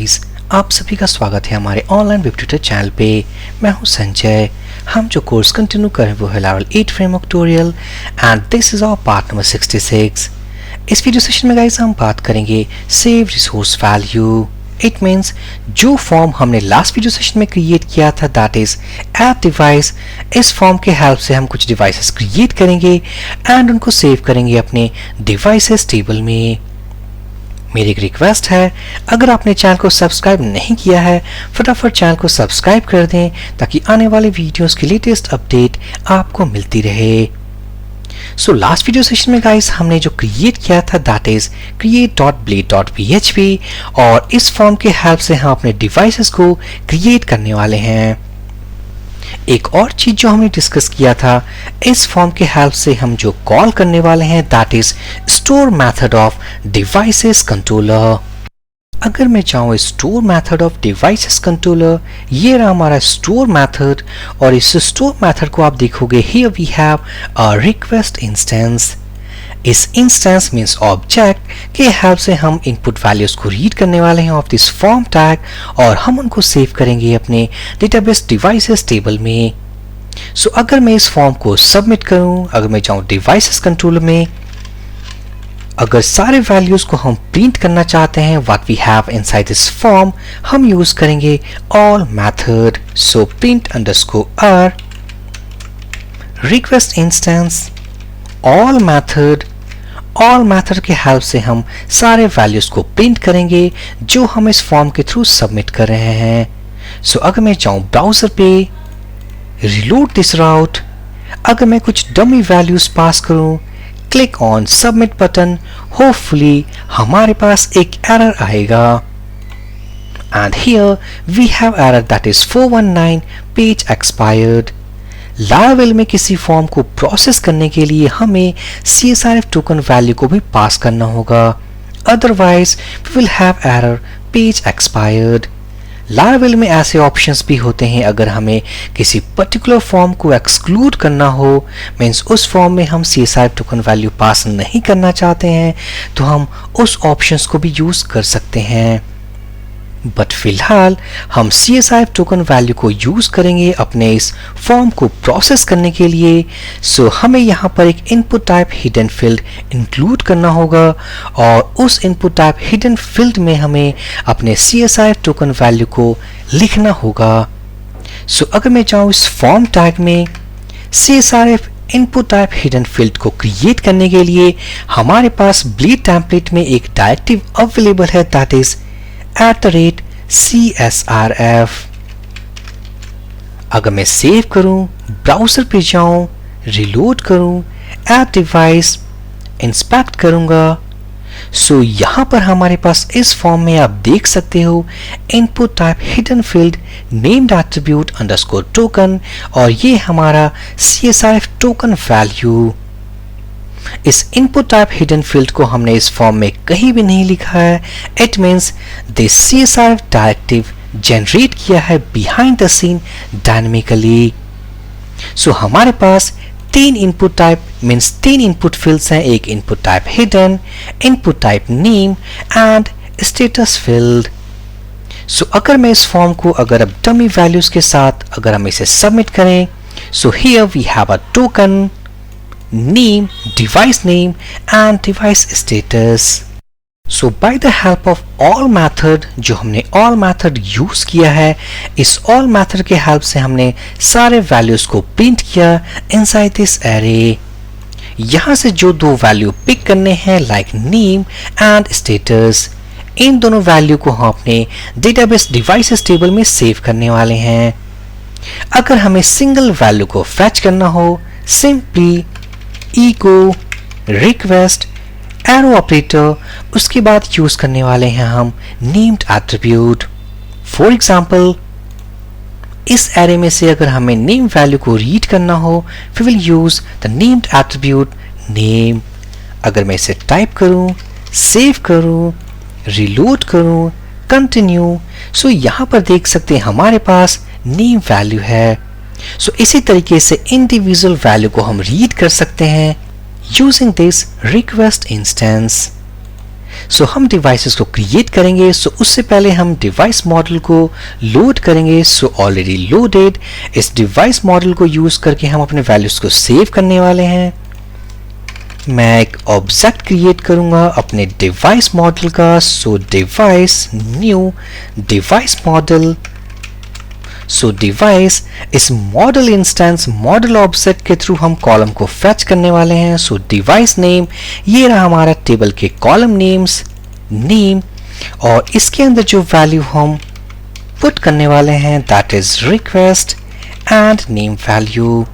Guys, आप सभी का स्वागत है हमारे ऑनलाइन वेब ट्यूटर चैनल पे। मैं हूं संजय। हम जो कोर्स कंटिन्यू कर रहे हैं वो है level 8 framework tutorial and this is our part number 66। इस वीडियो सेशन में गाइस हम बात करेंगे save resource value. It means जो फॉर्म हमने लास्ट वीडियो सेशन में क्रिएट किया था दैट इज ऐप डिवाइस, इस फॉर्म के हेल्प से हम कुछ डिवाइसेस क्रिएट करेंगे एंड उनको सेव करेंगे अपने डिवाइसेस टेबल में। मेरी एक रिक्वेस्ट है, अगर आपने चैनल को सब्सक्राइब नहीं किया है फटाफट चैनल को सब्सक्राइब कर दें ताकि आने वाले वीडियोस की लेटेस्ट अपडेट आपको मिलती रहे। सो लास्ट वीडियो सेशन में गाइस हमने जो क्रिएट किया था दैट इज create.blade.php और इस फॉर्म के हेल्प से हम अपने डिवाइसेस को क्रिएट करने वाले हैं। एक और चीज जो हमने डिस्कस किया था, इस फॉर्म के हेल्प से हम जो कॉल करने वाले हैं that is store method of devices controller. अगर मैं चाहूँ store method of devices controller, ये रहा हमारा स्टोर मेथड और इस स्टोर मेथड को आप देखोगे here we have a request instance. इस इंस्टेंस मींस ऑब्जेक्ट के हेल्प से हम इनपुट वैल्यूज को रीड करने वाले हैं ऑफ दिस फॉर्म टैग और हम उनको सेव करेंगे अपने डेटाबेस डिवाइसेस टेबल में। सो अगर मैं इस फॉर्म को सबमिट करूं, अगर मैं जाऊं डिवाइसेस कंट्रोलर में, अगर सारे वैल्यूज को हम प्रिंट करना चाहते हैं what we have inside this form, हम यूज करेंगे all method. So print underscore r request instance all method के हेल्प से हम सारे वैल्यूज को प्रिंट करेंगे जो हम इस फॉर्म के थ्रू सबमिट कर रहे हैं। सो अगर मैं चाहूँ ब्राउजर पे रिलोड दिस राउट, अगर मैं कुछ डमी वैल्यूज पास करूं, click on submit button, hopefully हमारे पास एक एरर आएगा and here we have error that is 419 page expired. Laravel में किसी फॉर्म को प्रोसेस करने के लिए हमें CSRF टोकन वैल्यू को भी पास करना होगा, otherwise we will have error page expired. Laravel में ऐसे ऑप्शंस भी होते हैं, अगर हमें किसी पर्टिकुलर फॉर्म को एक्सक्लूड करना हो, मीन्स उस फॉर्म में हम CSRF टोकन वैल्यू पास नहीं करना चाहते हैं तो हम उस ऑप्शंस को भी यूज कर सकते हैं। बट फिलहाल हम CSRF टोकन वैल्यू को यूज करेंगे अपने इस फॉर्म को प्रोसेस करने के लिए। सो हमें यहाँ पर एक input type hidden field include करना होगा और उस इनपुट टाइप हिडन फील्ड में हमें अपने CSRF टोकन वैल्यू को लिखना होगा। सो अगर मैं चाहूँ इस फॉर्म टैग में CSRF input type hidden field को क्रिएट करने के लिए हमारे पास ब्लेड टेम्पलेट में एक डायरेक्टिव अवेलेबल है दैट इज @CSRF। अगर मैं सेव करूं, ब्राउजर पे जाऊं, रिलोड करूं, ऐप डिवाइस इंस्पेक्ट करूंगा, सो यहां पर हमारे पास इस फॉर्म में आप देख सकते हो input type hidden field named attribute underscore token और ये हमारा CSRF टोकन वैल्यू। इस इनपुट टाइप हिडन फील्ड को हमने इस फॉर्म में कहीं भी नहीं लिखा है। It means this CSRF directive generate किया है behind the scene dynamically. So हमारे पास तीन इनपुट टाइप मींस तीन इनपुट फील्ड्स हैं, एक input type hidden, input type name and status field. So अगर मैं इस फॉर्म को अगर अब डमी वैल्यूज के साथ अगर हम इसे सबमिट करें, so here we have a token name, device name and device status. So by the help of all method, जो हमने all method यूज किया है, इस all method के help से हमने सारे values को print किया inside this array। यहाँ से जो दो value pick करने हैं like name and status, इन दोनों value को हम अपने database devices table में सेव करने वाले हैं। अगर हमें single value को fetch करना हो, simply echo request arrow operator, उसके बाद यूज करने वाले हैं हम named attribute। फॉर एग्जाम्पल इस एरे में से अगर हमें नेम वैल्यू को रीड करना हो we will use the named attribute name। अगर मैं इसे टाइप करूं, सेव करूं, रिलोड करूं, कंटिन्यू, सो यहां पर देख सकते हैं हमारे पास नेम वैल्यू है। सो इसी तरीके से इंडिविजुअल वैल्यू को हम रीड कर सकते हैं यूजिंग दिस रिक्वेस्ट इंस्टेंस। सो हम डिवाइसेस को क्रिएट करेंगे। सो उससे पहले हम डिवाइस मॉडल को लोड करेंगे। So already loaded. इस डिवाइस मॉडल को यूज करके हम अपने वैल्यूज को सेव करने वाले हैं। मैं एक ऑब्जेक्ट क्रिएट करूंगा अपने डिवाइस मॉडल का। सो डिवाइस न्यू डिवाइस मॉडल। सो डिवाइस इस मॉडल इंस्टेंस मॉडल ऑब्जेक्ट के थ्रू हम कॉलम को फेच करने वाले हैं। सो डिवाइस नेम, ये रहा हमारा टेबल के कॉलम नेम्स नेम, और इसके अंदर जो वैल्यू हम पुट करने वाले हैं that is request and name value.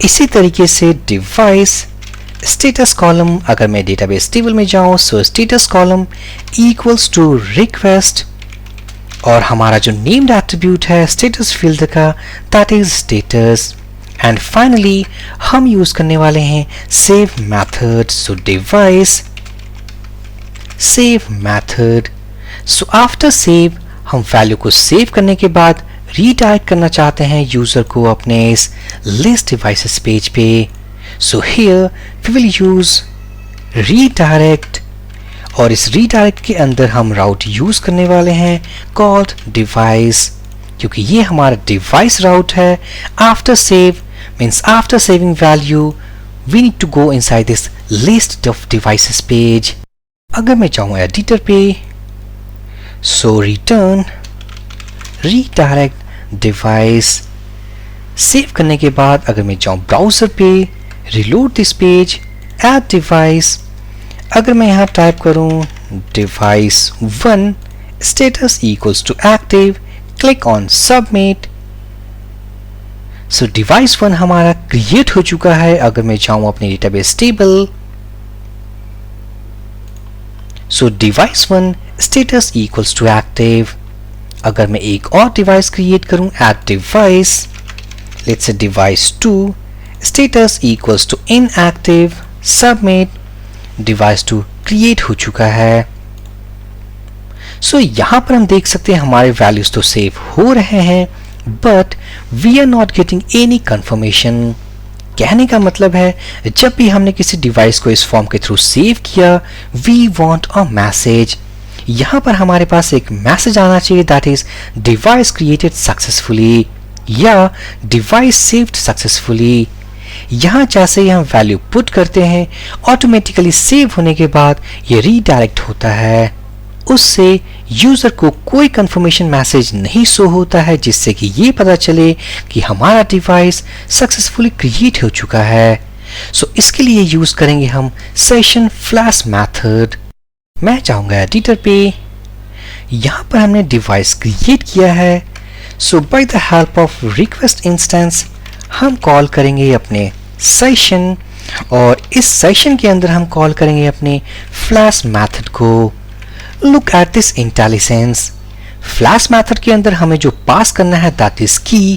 इसी तरीके से डिवाइस स्टेटस कॉलम, अगर मैं डेटाबेस टेबल में जाऊं so status column equals to request, और हमारा जो नेम्ड एट्रीब्यूट है स्टेटस फील्ड का that is status. And finally हम यूज करने वाले हैं save method. So device save method. So after save हम वैल्यू को सेव करने के बाद रीडायरेक्ट करना चाहते हैं यूजर को अपने इस लिस्ट डिवाइसेस पेज पे। So here we will use redirect, और इस रीडायरेक्ट के अंदर हम राउट यूज करने वाले हैं कॉल्ड डिवाइस, क्योंकि ये हमारा डिवाइस राउट है। After save means after saving value we need to go inside this list of devices page. अगर मैं चाहूँ एडिटर पे so return redirect device. Save करने के बाद अगर मैं चाहूँ ब्राउजर पे reload this page add device, अगर मैं यहाँ टाइप करूँ device 1 status equals to active, click on submit. So device 1 हमारा क्रिएट हो चुका है। अगर मैं चाहूँ अपने database table so device 1 status equals to active. अगर मैं एक और डिवाइस क्रिएट करूँ add device, let's say device 2 status equals to inactive, submit. Device 2 create हो चुका है। सो यहां पर हम देख सकते हैं हमारे वैल्यूज तो सेव हो रहे हैं but we are not getting any confirmation. कहने का मतलब है जब भी हमने किसी डिवाइस को इस फॉर्म के थ्रू सेव किया वी वांट अ मैसेज। यहां पर हमारे पास एक मैसेज आना चाहिए that is device created successfully या डिवाइस सेव्ड सक्सेसफुली। यहाँ जैसे ही हम वैल्यू पुट करते हैं ऑटोमेटिकली सेव होने के बाद ये रीडायरेक्ट होता है। उससे यूजर को कोई कंफर्मेशन मैसेज नहीं शो होता है जिससे कि ये पता चले कि हमारा डिवाइस सक्सेसफुली क्रिएट हो चुका है। सो इसके लिए यूज करेंगे हम सेशन फ्लैश मेथड। मैं चाहूंगा एडिटर पे, यहाँ पर हमने डिवाइस क्रिएट किया है। So by the help of request instance हम कॉल करेंगे अपने सेशन, और इस सेशन के अंदर हम कॉल करेंगे अपने फ्लैश मेथड को। Look at this intelligence. Flash method के अंदर हमें जो पास करना है दैट इज की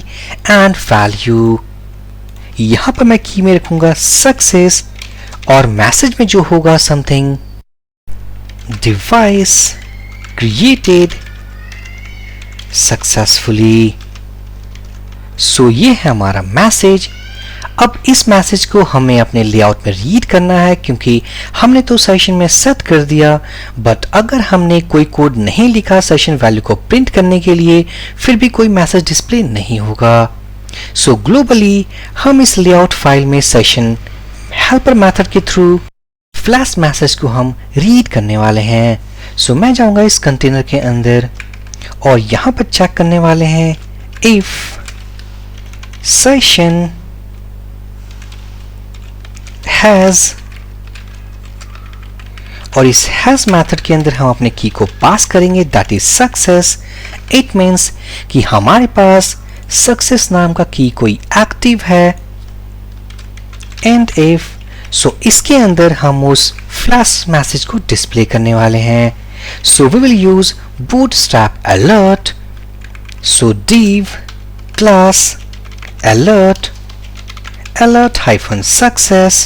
एंड वैल्यू। यहां पर मैं की में रखूंगा सक्सेस और मैसेज में जो होगा समथिंग डिवाइस क्रिएटेड सक्सेसफुली। सो ये है हमारा मैसेज। अब इस मैसेज को हमें अपने लेआउट में रीड करना है क्योंकि हमने तो सेशन में सेट कर दिया, बट अगर हमने कोई कोड नहीं लिखा सेशन वैल्यू को प्रिंट करने के लिए फिर भी कोई मैसेज डिस्प्ले नहीं होगा। सो ग्लोबली हम इस लेआउट फाइल में सेशन हेल्पर मेथड के थ्रू फ्लैश मैसेज को हम रीड करने वाले हैं। सो मैं जाऊंगा इस कंटेनर के अंदर और यहां पर चेक करने वाले हैं इफ सेशन हैज, और इस हैज मेथड के अंदर हम अपने की को पास करेंगे that is success. It means कि हमारे पास सक्सेस नाम का की कोई एक्टिव है। एंड इफ, सो इसके अंदर हम उस फ्लैश मैसेज को डिस्प्ले करने वाले हैं। So we will use bootstrap alert। So div class alert -success।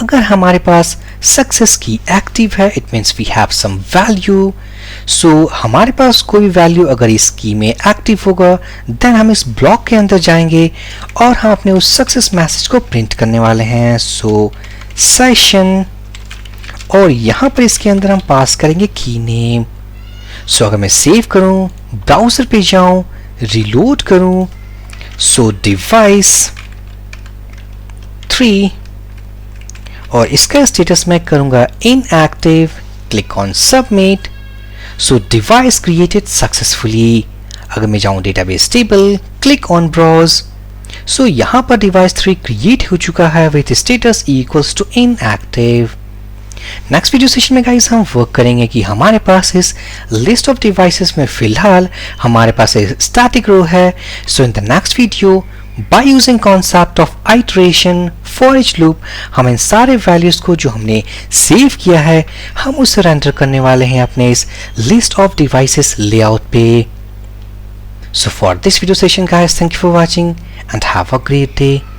अगर हमारे पास सक्सेस की एक्टिव है it means we have some value. So हमारे पास कोई वैल्यू अगर इस की में एक्टिव होगा देन हम इस ब्लॉक के अंदर जाएंगे और हम अपने उस सक्सेस मैसेज को प्रिंट करने वाले हैं। सो सेशन और यहाँ पर इसके अंदर हम पास करेंगे की नेम। सो अगर मैं सेव करूं, ब्राउजर पे जाऊं, रिलोड करूं, सो डिवाइस 3 और इसका स्टेटस मैं करूंगा inactive. Click on submit. So device created successfully. अगर मैं जाऊं database table, click on browse. So यहां पर डिवाइस 3 क्रिएट हो चुका है with status equals to inactive. Next video session में गाइस हम वर्क करेंगे कि हमारे पास इस लिस्ट ऑफ डिवाइसेस में फिलहाल हमारे पास एक स्टैटिक रो है। So in the next video by using concept of iteration for each loop हम इन सारे वैल्यूज को जो हमने सेव किया है हम उसे रेंडर करने वाले हैं अपने इस लिस्ट ऑफ डिवाइसेस लेआउट पे। So for this video session guys, thank you for watching and have a great day.